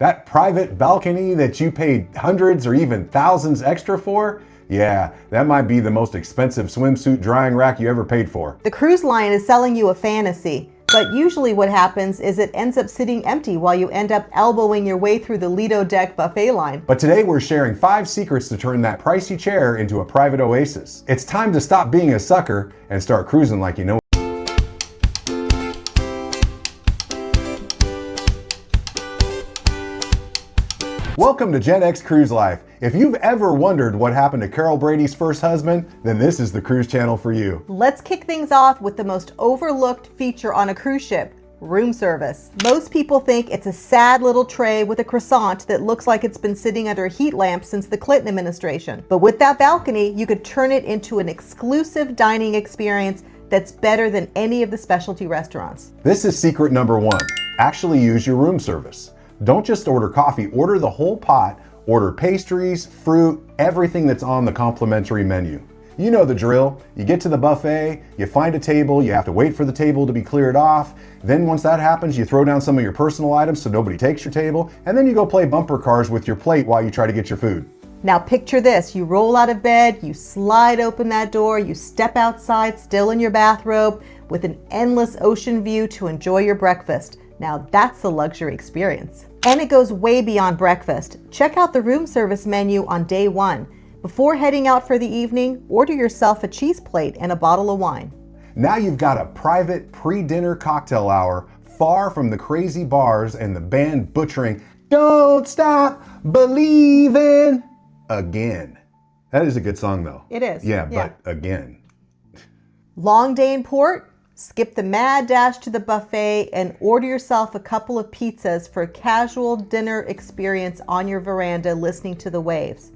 That private balcony that you paid hundreds or even thousands extra for? Yeah, that might be the most expensive swimsuit drying rack you ever paid for. The cruise line is selling you a fantasy, but usually what happens is it ends up sitting empty while you end up elbowing your way through the Lido Deck buffet line. But today we're sharing 5 secrets to turn that pricey chair into a private oasis. It's time to stop being a sucker and start cruising like you know. Welcome to Gen X Cruise Life. If you've ever wondered what happened to Carol Brady's first husband, then this is the cruise channel for you. Let's kick things off with the most overlooked feature on a cruise ship, room service. Most people think it's a sad little tray with a croissant that looks like it's been sitting under a heat lamp since the Clinton administration. But with that balcony, you could turn it into an exclusive dining experience that's better than any of the specialty restaurants. This is secret number 1. Actually use your room service. Don't just order coffee, order the whole pot, order pastries, fruit, everything that's on the complimentary menu. You know the drill. You get to the buffet, you find a table, you have to wait for the table to be cleared off. Then once that happens, you throw down some of your personal items so nobody takes your table, and then you go play bumper cars with your plate while you try to get your food. Now picture this, you roll out of bed, you slide open that door, you step outside still in your bathrobe with an endless ocean view to enjoy your breakfast. Now that's the luxury experience. And it goes way beyond breakfast. Check out the room service menu on day 1. Before heading out for the evening, order yourself a cheese plate and a bottle of wine. Now you've got a private pre-dinner cocktail hour far from the crazy bars and the band butchering "Don't Stop Believin'" again. That is a good song though. It is. Yeah, but again. Long day in port? Skip the mad dash to the buffet and order yourself a couple of pizzas for a casual dinner experience on your veranda listening to the waves.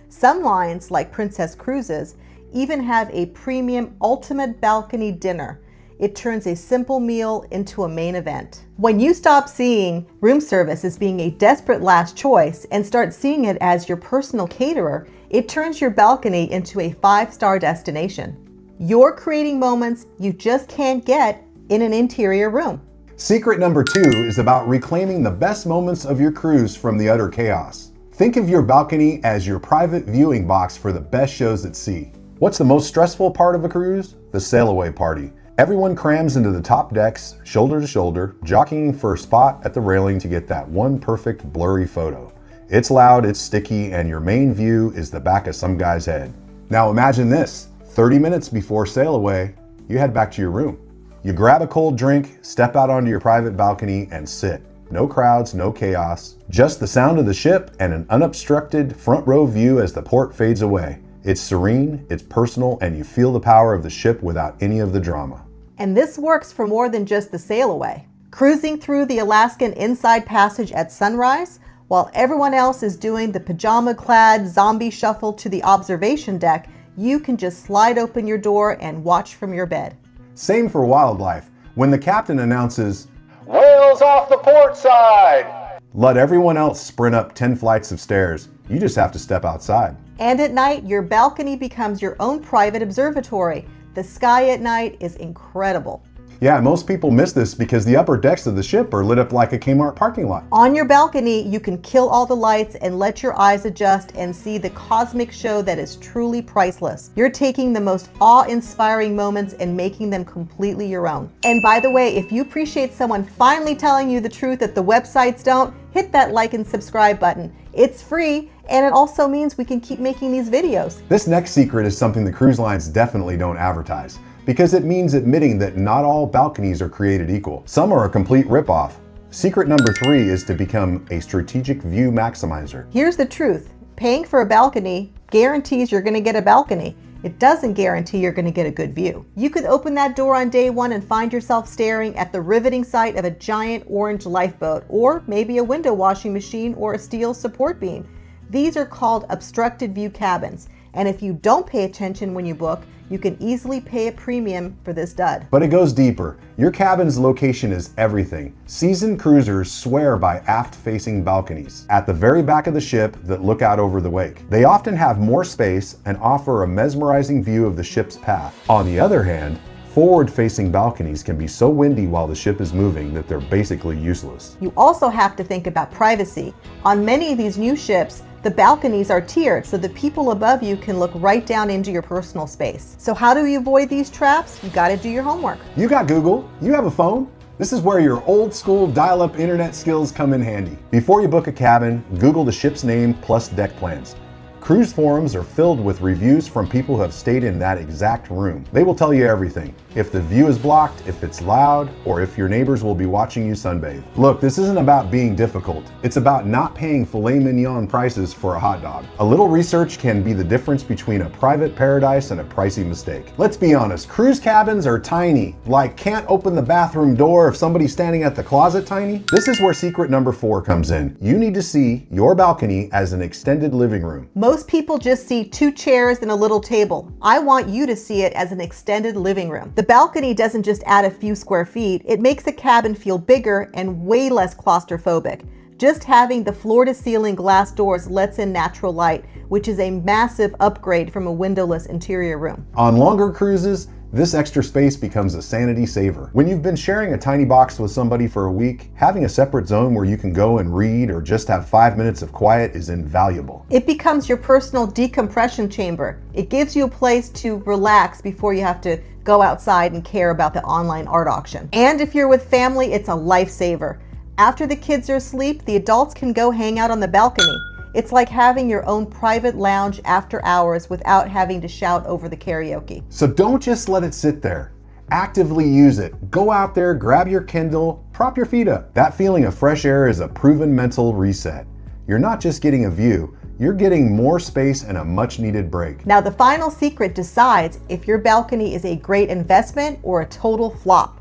Some lines, like Princess Cruises, even have a premium ultimate balcony dinner. It turns a simple meal into a main event. When you stop seeing room service as being a desperate last choice and start seeing it as your personal caterer, it turns your balcony into a 5-star destination. You're creating moments you just can't get in an interior room. Secret number 2 is about reclaiming the best moments of your cruise from the utter chaos. Think of your balcony as your private viewing box for the best shows at sea. What's the most stressful part of a cruise? The sail away party. Everyone crams into the top decks, shoulder to shoulder, jockeying for a spot at the railing to get that one perfect blurry photo. It's loud, it's sticky, and your main view is the back of some guy's head. Now imagine this. 30 minutes before sail away, you head back to your room. You grab a cold drink, step out onto your private balcony, and sit. No crowds, no chaos, just the sound of the ship and an unobstructed front row view as the port fades away. It's serene, it's personal, and you feel the power of the ship without any of the drama. And this works for more than just the sail away. Cruising through the Alaskan Inside Passage at sunrise, while everyone else is doing the pajama-clad zombie shuffle to the observation deck, you can just slide open your door and watch from your bed. Same for wildlife. When the captain announces, "Whales off the port side!" let everyone else sprint up 10 flights of stairs. You just have to step outside. And at night, your balcony becomes your own private observatory. The sky at night is incredible. Yeah, most people miss this because the upper decks of the ship are lit up like a Kmart parking lot. On your balcony, you can kill all the lights and let your eyes adjust and see the cosmic show that is truly priceless. You're taking the most awe-inspiring moments and making them completely your own. And by the way, if you appreciate someone finally telling you the truth that the websites don't, hit that like and subscribe button. It's free, and it also means we can keep making these videos. This next secret is something the cruise lines definitely don't advertise, because it means admitting that not all balconies are created equal. Some are a complete ripoff. Secret number 3 is to become a strategic view maximizer. Here's the truth. Paying for a balcony guarantees you're gonna get a balcony. It doesn't guarantee you're gonna get a good view. You could open that door on day 1 and find yourself staring at the riveting sight of a giant orange lifeboat, or maybe a window washing machine or a steel support beam. These are called obstructed view cabins. And if you don't pay attention when you book, you can easily pay a premium for this dud. But it goes deeper. Your cabin's location is everything. Seasoned cruisers swear by aft-facing balconies at the very back of the ship that look out over the wake. They often have more space and offer a mesmerizing view of the ship's path. On the other hand, forward-facing balconies can be so windy while the ship is moving that they're basically useless. You also have to think about privacy. On many of these new ships, the balconies are tiered so the people above you can look right down into your personal space. So how do you avoid these traps? You gotta do your homework. You got Google, you have a phone. This is where your old school dial-up internet skills come in handy. Before you book a cabin, Google the ship's name plus deck plans. Cruise forums are filled with reviews from people who have stayed in that exact room. They will tell you everything. If the view is blocked, if it's loud, or if your neighbors will be watching you sunbathe. Look, this isn't about being difficult. It's about not paying filet mignon prices for a hot dog. A little research can be the difference between a private paradise and a pricey mistake. Let's be honest, cruise cabins are tiny. Like, can't open the bathroom door if somebody's standing at the closet tiny. This is where secret number 4 comes in. You need to see your balcony as an extended living room. Most people just see 2 chairs and a little table. I want you to see it as an extended living room. The balcony doesn't just add a few square feet, it makes the cabin feel bigger and way less claustrophobic. Just having the floor-to-ceiling glass doors lets in natural light, which is a massive upgrade from a windowless interior room. On longer cruises, this extra space becomes a sanity saver. When you've been sharing a tiny box with somebody for a week, having a separate zone where you can go and read or just have 5 minutes of quiet is invaluable. It becomes your personal decompression chamber. It gives you a place to relax before you have to go outside and care about the online art auction. And if you're with family, it's a lifesaver. After the kids are asleep, the adults can go hang out on the balcony. It's like having your own private lounge after hours without having to shout over the karaoke. So don't just let it sit there. Actively use it. Go out there, grab your Kindle, prop your feet up. That feeling of fresh air is a proven mental reset. You're not just getting a view, you're getting more space and a much needed break. Now the final secret decides if your balcony is a great investment or a total flop.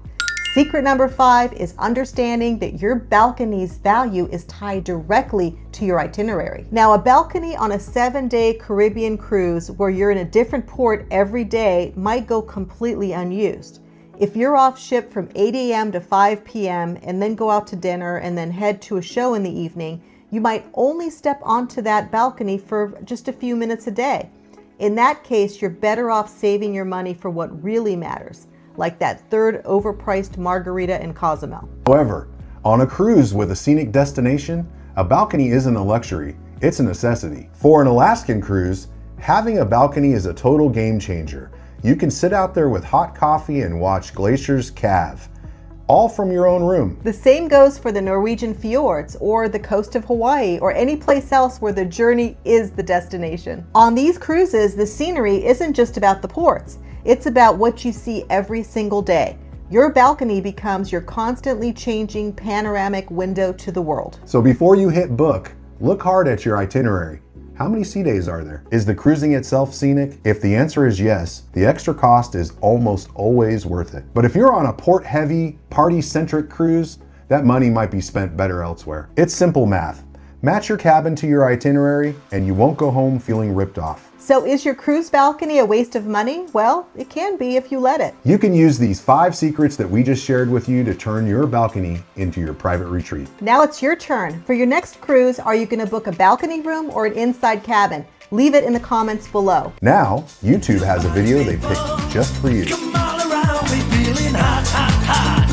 Secret number 5 is understanding that your balcony's value is tied directly to your itinerary. Now, a balcony on a 7-day Caribbean cruise where you're in a different port every day might go completely unused. If you're off ship from 8 a.m. to 5 p.m. and then go out to dinner and then head to a show in the evening, you might only step onto that balcony for just a few minutes a day. In that case, you're better off saving your money for what really matters, like that third overpriced margarita in Cozumel. However, on a cruise with a scenic destination, a balcony isn't a luxury, it's a necessity. For an Alaskan cruise, having a balcony is a total game changer. You can sit out there with hot coffee and watch glaciers calve, all from your own room. The same goes for the Norwegian fjords or the coast of Hawaii or any place else where the journey is the destination. On these cruises, the scenery isn't just about the ports. It's about what you see every single day. Your balcony becomes your constantly changing panoramic window to the world. So before you hit book, look hard at your itinerary. How many sea days are there? Is the cruising itself scenic? If the answer is yes, the extra cost is almost always worth it. But if you're on a port-heavy, party-centric cruise, that money might be spent better elsewhere. It's simple math. Match your cabin to your itinerary and you won't go home feeling ripped off. So is your cruise balcony a waste of money? Well, it can be if you let it. You can use these 5 secrets that we just shared with you to turn your balcony into your private retreat. Now it's your turn. For your next cruise, are you going to book a balcony room or an inside cabin? Leave it in the comments below. Now, YouTube has a video they picked just for you. Come all around me feeling hot, hot, hot.